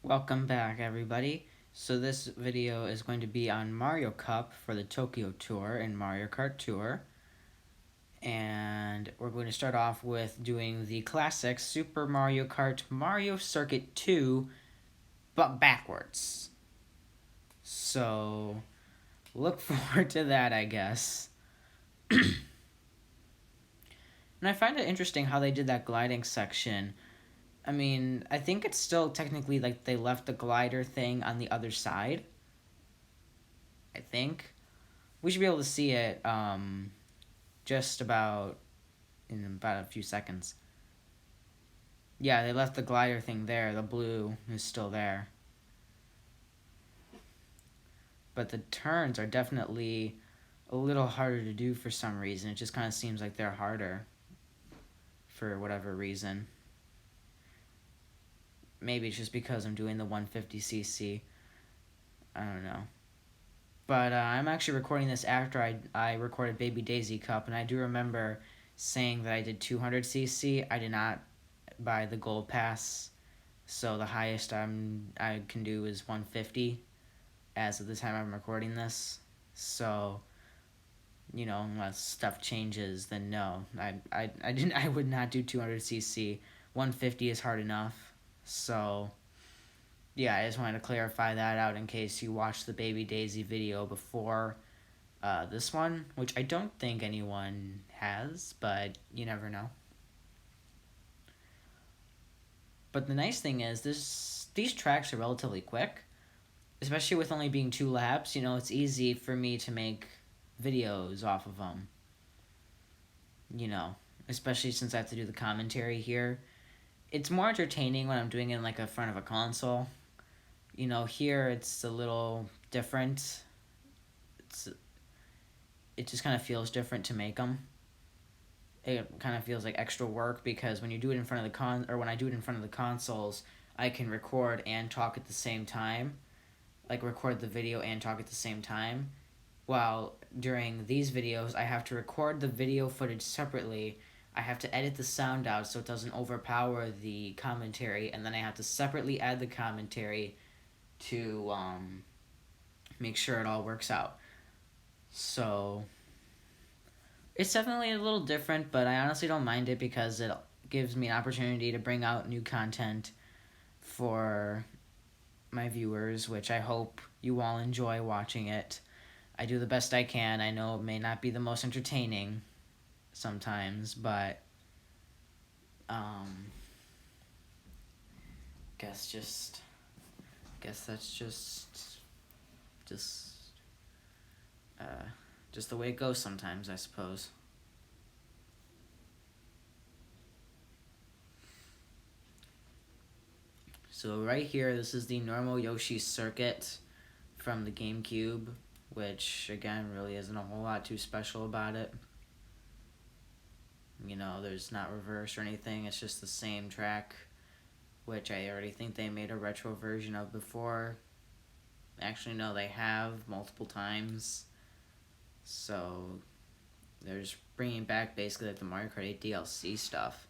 Welcome back, everybody. So this video is going to be on Mario Cup for the Tokyo Tour and Mario Kart Tour. And we're going to start off with doing the classic Super Mario Kart Mario Circuit 2, but backwards. So look forward to that, I guess. And I find it interesting how they did that gliding section. I mean, I think it's still technically like they left the glider thing on the other side. I think. We should be able to see it just about in about a few seconds. Yeah, they left the glider thing there. The blue is still there. But the turns are definitely a little harder to do for some reason. It just kind of seems like they're harder for whatever reason. Maybe it's just because I'm doing the 150cc. I don't know. But I'm actually recording this after I recorded Baby Daisy Cup, and I do remember saying that I did 200cc. I did not buy the gold pass, so the highest I can do is 150 as of the time I'm recording this. So, unless stuff changes, then no. I would not do 200cc. 150 is hard enough. So, yeah, I just wanted to clarify that out in case you watched the Baby Daisy video before this one, which I don't think anyone has, but you never know. But the nice thing is these tracks are relatively quick, especially with only being 2 laps. It's easy for me to make videos off of them. Especially since I have to do the commentary here. It's more entertaining when I'm doing it in like a front of a console. Here it's a little different. It just kind of feels different to make them. It kind of feels like extra work because when you do it in front of when I do it in front of the consoles, I can record and talk at the same time, like record the video and talk at the same time. While during these videos, I have to record the video footage separately. I have to edit the sound out so it doesn't overpower the commentary, and then I have to separately add the commentary to make sure it all works out. So it's definitely a little different, but I honestly don't mind it because it gives me an opportunity to bring out new content for my viewers, which I hope you all enjoy watching it. I do the best I can. I know it may not be the most entertaining sometimes, but guess that's just uh just the way it goes sometimes, I suppose. So right here, this is the normal Yoshi Circuit from the GameCube, which again really isn't a whole lot too special about it. There's not reverse or anything. It's just the same track, which I already think they made a retro version of before. Actually, no, they have multiple times. So they're just bringing back basically like the Mario Kart 8 DLC stuff,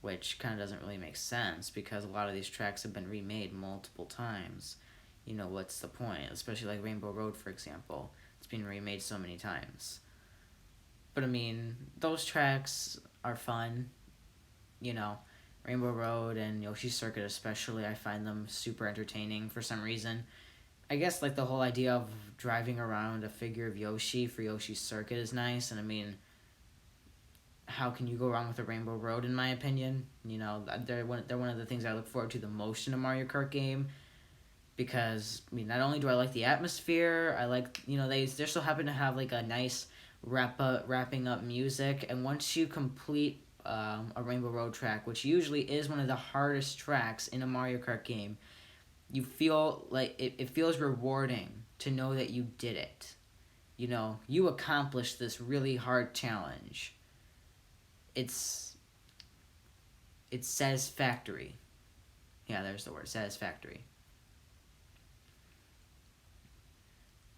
which kind of doesn't really make sense because a lot of these tracks have been remade multiple times. What's the point? Especially like Rainbow Road, for example. It's been remade so many times. But I mean, those tracks are fun. Rainbow Road and Yoshi Circuit especially, I find them super entertaining for some reason. I guess like the whole idea of driving around a figure of Yoshi for Yoshi Circuit is nice, and I mean, how can you go wrong with a Rainbow Road, in my opinion? They're one of the things I look forward to the most in a Mario Kart game, because I mean, not only do I like the atmosphere, I like they still happen to have like a nice wrapping up music, and once you complete a Rainbow Road track, which usually is one of the hardest tracks in a Mario Kart game, you feel like it feels rewarding to know that you did it. You accomplished this really hard challenge. It's satisfactory. Yeah, there's the word, satisfactory.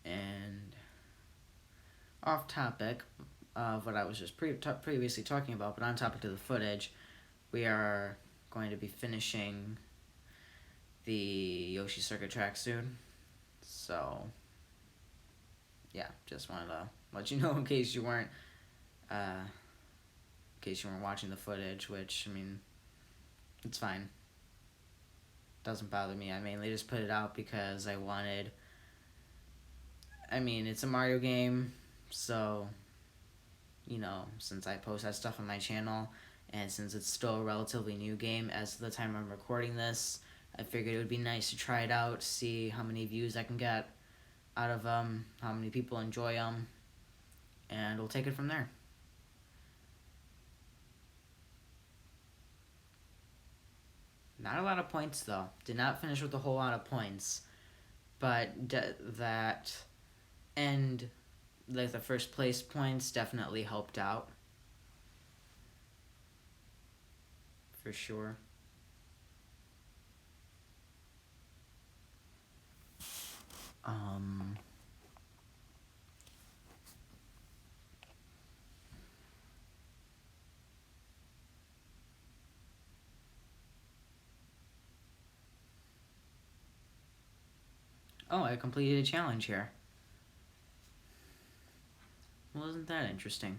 And off topic of what I was just previously talking about, but on topic to the footage, we are going to be finishing the Yoshi Circuit track soon. So, yeah, just wanted to let you know in case you weren't watching the footage, which, I mean, it's fine. Doesn't bother me. I mainly just put it out because I wanted... I mean, it's a Mario game, so, you know, since I post that stuff on my channel, and since it's still a relatively new game as of the time I'm recording this, I figured it would be nice to try it out, see how many views I can get out of them, how many people enjoy them, and we'll take it from there. Not a lot of points, though. Did not finish with a whole lot of points. But that and like the first place points definitely helped out. For sure. Oh, I completed a challenge here. Well, isn't that interesting?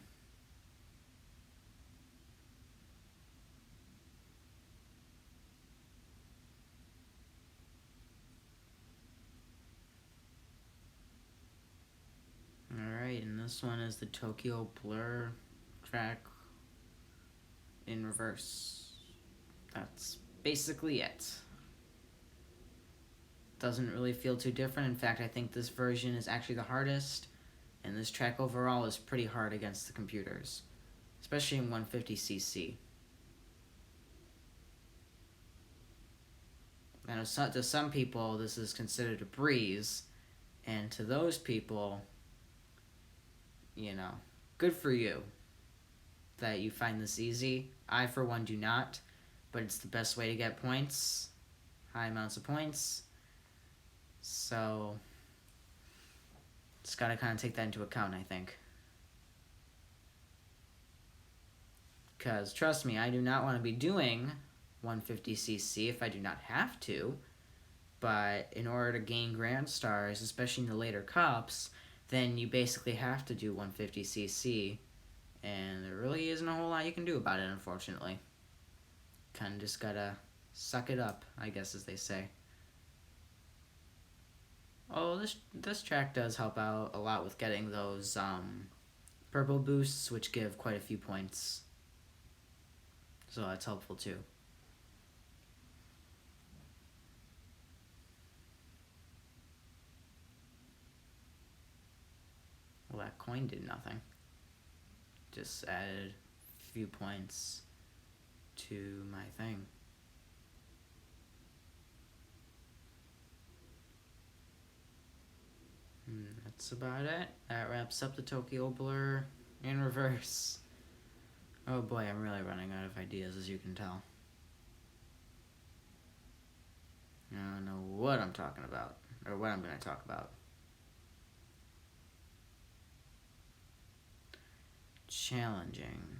Alright, and this one is the Tokyo Blur track in reverse. That's basically it. Doesn't really feel too different. In fact, I think this version is actually the hardest, and this track overall is pretty hard against the computers, especially in 150cc. Now, to some people, this is considered a breeze, and to those people, you know, good for you that you find this easy. I, for one, do not, but it's the best way to get points, high amounts of points. So, just gotta kind of take that into account, I think. Because, trust me, I do not want to be doing 150cc if I do not have to. But in order to gain Grand Stars, especially in the later cups, then you basically have to do 150cc. And there really isn't a whole lot you can do about it, unfortunately. Kind of just gotta suck it up, I guess, as they say. Oh, this track does help out a lot with getting those purple boosts, which give quite a few points. So that's helpful too. Well, that coin did nothing. Just added a few points to my thing. That's about it. That wraps up the Tokyo Blur in reverse. Oh boy, I'm really running out of ideas, as you can tell. I don't know what I'm talking about, or what I'm going to talk about. Challenging.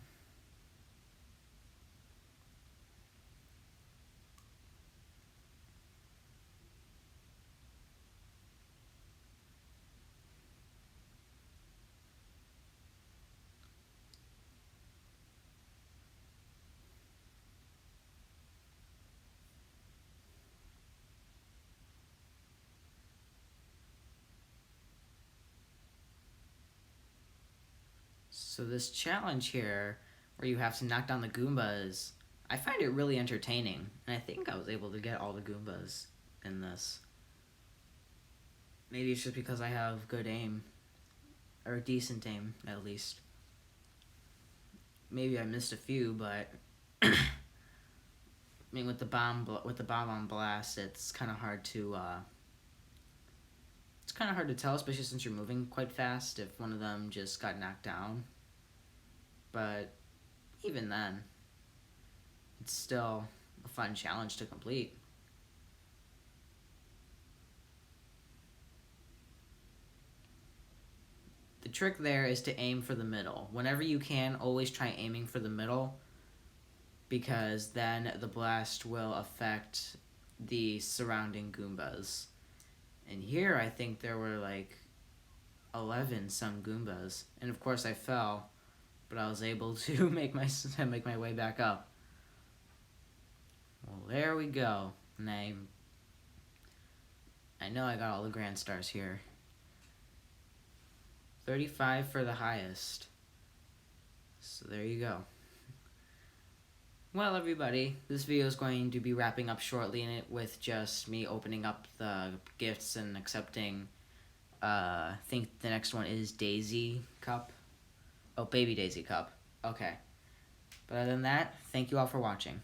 So this challenge here, where you have to knock down the Goombas, I find it really entertaining, and I think I was able to get all the Goombas in this. Maybe it's just because I have good aim, or decent aim, at least. Maybe I missed a few, but I mean, with the bomb on blast, it's kind of hard to tell, especially since you're moving quite fast, if one of them just got knocked down. But even then, it's still a fun challenge to complete. The trick there is to aim for the middle. Whenever you can, always try aiming for the middle, because then the blast will affect the surrounding Goombas. And here I think there were like 11 some Goombas. And of course I fell, but I was able to make my way back up. Well, there we go. And I know I got all the grand stars here. 35 for the highest. So there you go. Well, everybody, this video is going to be wrapping up shortly in it with just me opening up the gifts and accepting, I think the next one is Daisy Cup. Oh, Baby Daisy Cup. Okay. But other than that, thank you all for watching.